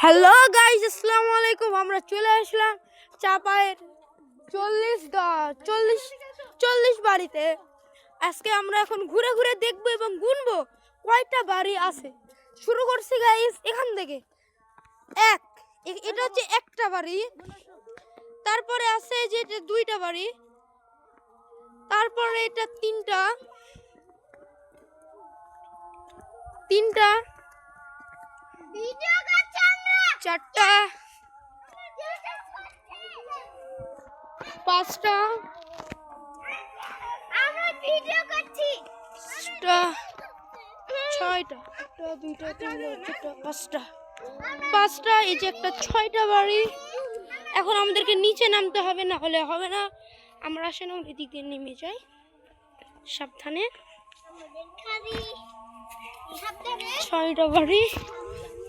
Hello guys, আসসালামু আলাইকুম। আমরা চলে আসলাম চাপায়ের 40 বাড়িতে। আজকে আমরা এখন ঘুরে ঘুরে দেখবো এবং গুনবো কয়টা বাড়ি আছে। শুরু করছি গাইস এখান থেকে। এটা হচ্ছে একটা বাড়ি, তারপরে আছে যে এটা দুইটা বাড়ি, তারপরে এটা তিনটা, চারটা, পাঁচটা, ছয়টা, একটা দুইটা তিনটা চারটা পাঁচটা, এই যে একটা ছয়টা বাড়ি। এখন আমাদেরকে নিচে নামতে হবে, না হলে হবে না। আমরা আসলে এদিক দিয়ে নেমে যাই সাবধানে। ছয়টা বাড়ি,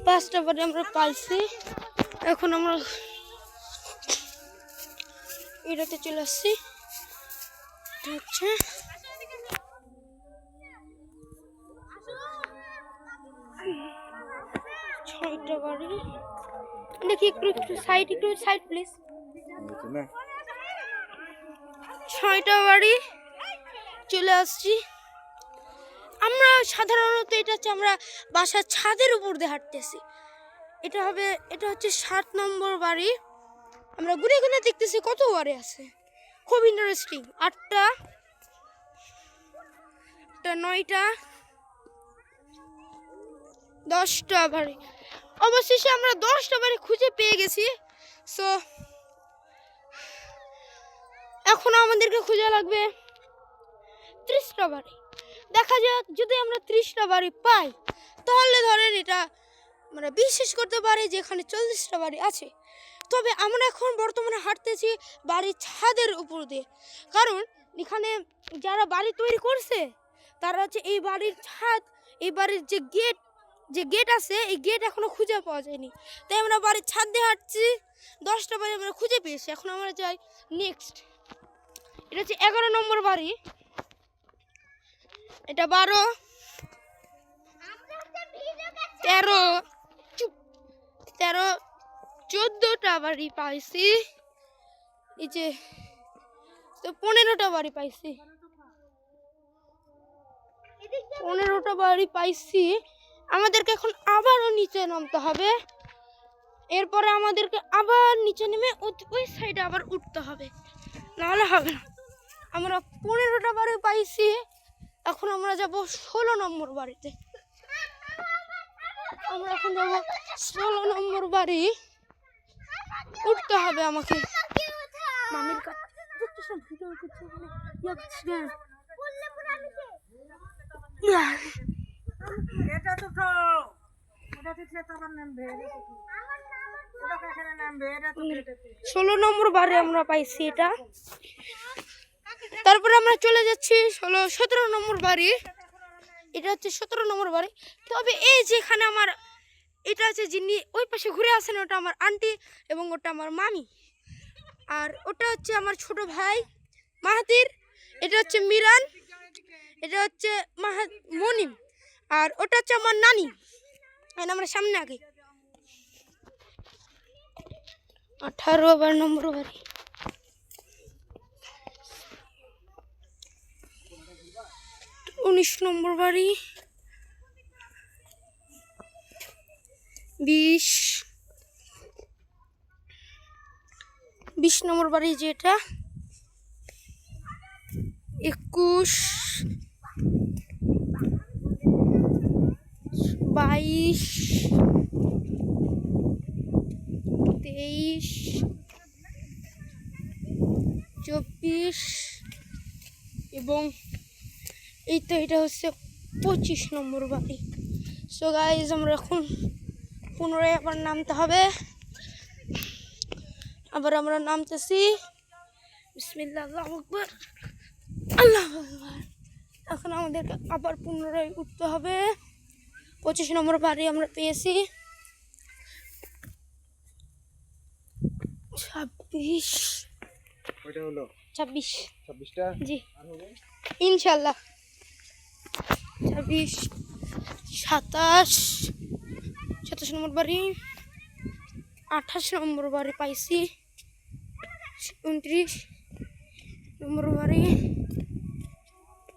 পাঁচটা বাড়ি আমরা পাইছি। এখন আমরা এটাতে চলে আসছি। ছয়টা বাড়ি দেখি, একটু সাইড প্লিজ। ছয়টা বাড়ি চলে আসছি আমরা। সাধারণত এটা হচ্ছে আমরা বাসার ছাদের উপর দিয়ে হাঁটতেছি। এটা হচ্ছে 7 নম্বর বাড়ি। আমরা ঘুরে ঘুরে দেখতেছি কত বাড়ি আছে, খুব ইন্টারেস্টিং। 8টা, 9টা, 10টা বাড়ি। অবশেষে আমরা 10টা বাড়ি খুঁজে পেয়ে গেছি। সো এখন আমাদেরকে খুঁজে লাগবে 30টা বাড়ি। দেখা যাক, যদি আমরা 30টা বাড়ি পাই তাহলে ধরেন এটা মানে বিশ্বাস করতে পারি যে এখানে 40টা বাড়ি আছে। তবে আমরা এখন বর্তমানে হাঁটতেছি বাড়ির ছাদের উপর দিয়ে, কারণ এখানে যারা বাড়ি তৈরি করছে তারা হচ্ছে এই বাড়ির ছাদ, এই বাড়ির যে গেট আছে, এই গেট এখনো খুঁজে পাওয়া যায়নি। তাই আমরা বাড়ির ছাদ দিয়ে হাঁটছি। 10টা বাড়ি আমরা খুঁজে পেয়েছি। এখন আমরা যাই নেক্সট। এটা হচ্ছে 11 নম্বর বাড়ি, এটা 12, 13, 14টা বাড়ি পাইছি। এই যে 15টা বাড়ি পাইছি, 15টা বাড়ি পাইছি। আমাদেরকে এখন আবারও নিচে নামতে হবে। এরপরে আমাদেরকে আবার নিচে নেমে ওই সাইডে আবার উঠতে হবে, নাহলে হবে না। আমরা 15টা বাড়ি পাইছি। এখন আমরা যাব 16 নম্বর বাড়িতে। আমরা এখন যাব 16 নম্বর বাড়ি। উঠতে হবে আমাকে। মামির কাছে ষোলো নম্বর বাড়ি আমরা পাইছি এটা। তারপরে আমরা চলে যাচ্ছি 17 নম্বর বাড়ি। এটা হচ্ছে 17 নম্বর বাড়ি। তবে এই যেখানে আমার এটা আছে, যিনি ওই পাশে ঘুরে আসেন, ওটা আমার আন্টি এবং ওটা আমার মামি। আর ওটা হচ্ছে আমার ছোট ভাই মাহাতির। এটা হচ্ছে মিরান, এটা হচ্ছে মনিম, আর ওটা হচ্ছে আমার নানি। আমরা সামনে আগে 18 নম্বর বাড়ি। উনিশ নম্বর বাড়ি, 20 নম্বর বাড়ি যেটা, 21, 22, 23, 24 এবং এটা হচ্ছে 25 নম্বর বাড়ি। সো গাইজ, আমরা এখন পুনরায় আবার নামতে হবে। আবার আমরা নামতেছি। বিসমিল্লাহ, আল্লাহু আকবার, আল্লাহু আকবার। এখন আমাদেরকে আবার পুনরায় উঠতে হবে। 25 নম্বর বাড়ি আমরা পেয়েছি। 26, 26টা জি ইনশাল্লাহ। 26, 27 নম্বর বাড়ি, 28 নম্বর বাড়ি পাইছি, 29 নম্বর বাড়ি,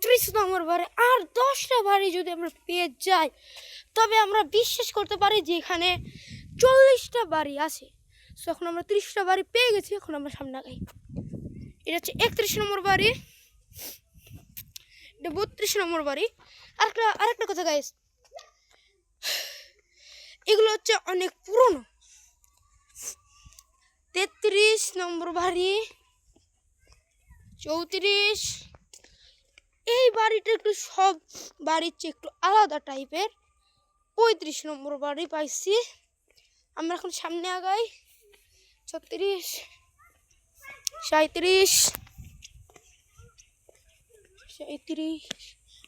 30 নম্বর বাড়ি। আর 10টা বাড়ি যদি আমরা পেয়ে যাই তবে আমরা বিশ্বাস করতে পারি যে এখানে 40টা বাড়ি আছে। সো এখন আমরা 30টা বাড়ি পেয়ে গেছি, এখন আমরা সামনে আগাই। এটা হচ্ছে 31 নম্বর বাড়ি, এটা 32 নম্বর বাড়ি। আরেকটা কথা গাইস, এগুলো হচ্ছে অনেক পুরনো। 33 নম্বর বাড়ি, 34। এই বাড়িটা একটু সব বাড়ির চেয়ে একটু আলাদা টাইপের। 35 নম্বর বাড়ি পাইছি, আমরা এখন সামনে আগাই। 36, 37, 38,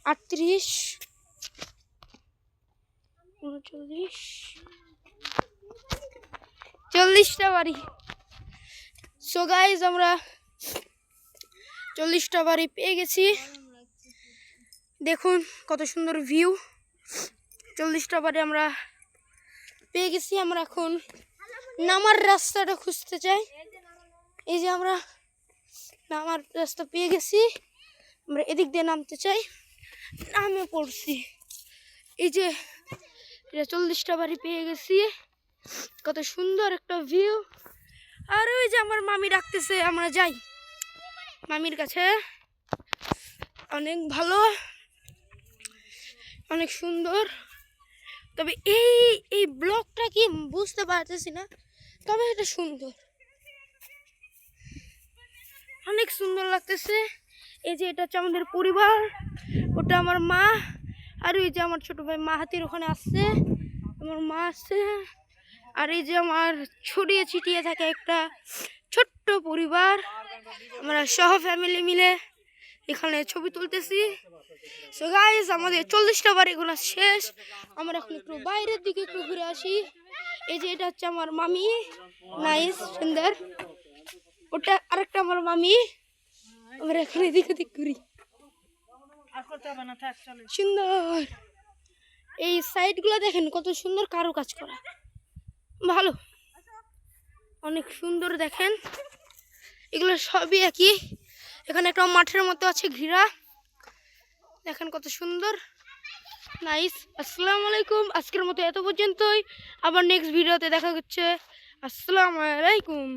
39, 40টা বাড়ি। সো গাইজ আমরা 40টা বাড়ি পেয়ে গেছি। দেখুন কত সুন্দর ভিউ। 40টা বাড়ি আমরা পেয়ে গেছি। আমরা এখন নামার রাস্তাটা খুঁজতে চাই। এই যে আমরা নামার রাস্তা পেয়ে গেছি, আমরা এদিক দিয়ে নামতে চাই, নামে পড়ছি। এই যে 40টা বাড়ি পেয়ে গেছি, কত সুন্দর একটা ভিউ। আর ওই যে আমার মামি ডাকতেছে, আমরা যাই মামির কাছে। অনেক ভালো, অনেক সুন্দর। তবে এই ব্লগটা কি বুঝতে পারতেছি না, তবে এটা সুন্দর, অনেক সুন্দর লাগতেছে। এই যে এটা হচ্ছে আমাদের পরিবার, ওটা আমার মা, আর ওই যে আমার ছোট ভাই মাহাতির ওখানে আসছে, আমার মা আসছে। আর এই যে আমার ছড়িয়ে ছিটিয়ে থাকে একটা ছোট্ট পরিবার, আমরা সহ ফ্যামিলি মিলে এখানে ছবি তুলতেছি। সো গাইস আমাদের 40টা বাড়ি ঘোরা শেষ, আমরা এখন একটু বাইরের দিকে একটু ঘুরে আসি। এই যে এটা হচ্ছে আমার মামি, নাইস সুন্দর। ওটা আরেকটা আমার মামি। আমরা এখন এদিক ওদিক ঘুরি, সুন্দর। এই সাইডগুলো দেখেন কত সুন্দর কারুকাজ করা, ভালো, অনেক সুন্দর। দেখেন এগুলো সবই একই। এখানে একটা মাঠের মতো আছে ঘিরা, দেখেন কত সুন্দর, নাইস। আসসালামু আলাইকুম, আজকের মতো এত পর্যন্তই। আবার নেক্সট ভিডিওতে দেখা হচ্ছে। আসসালামু আলাইকুম।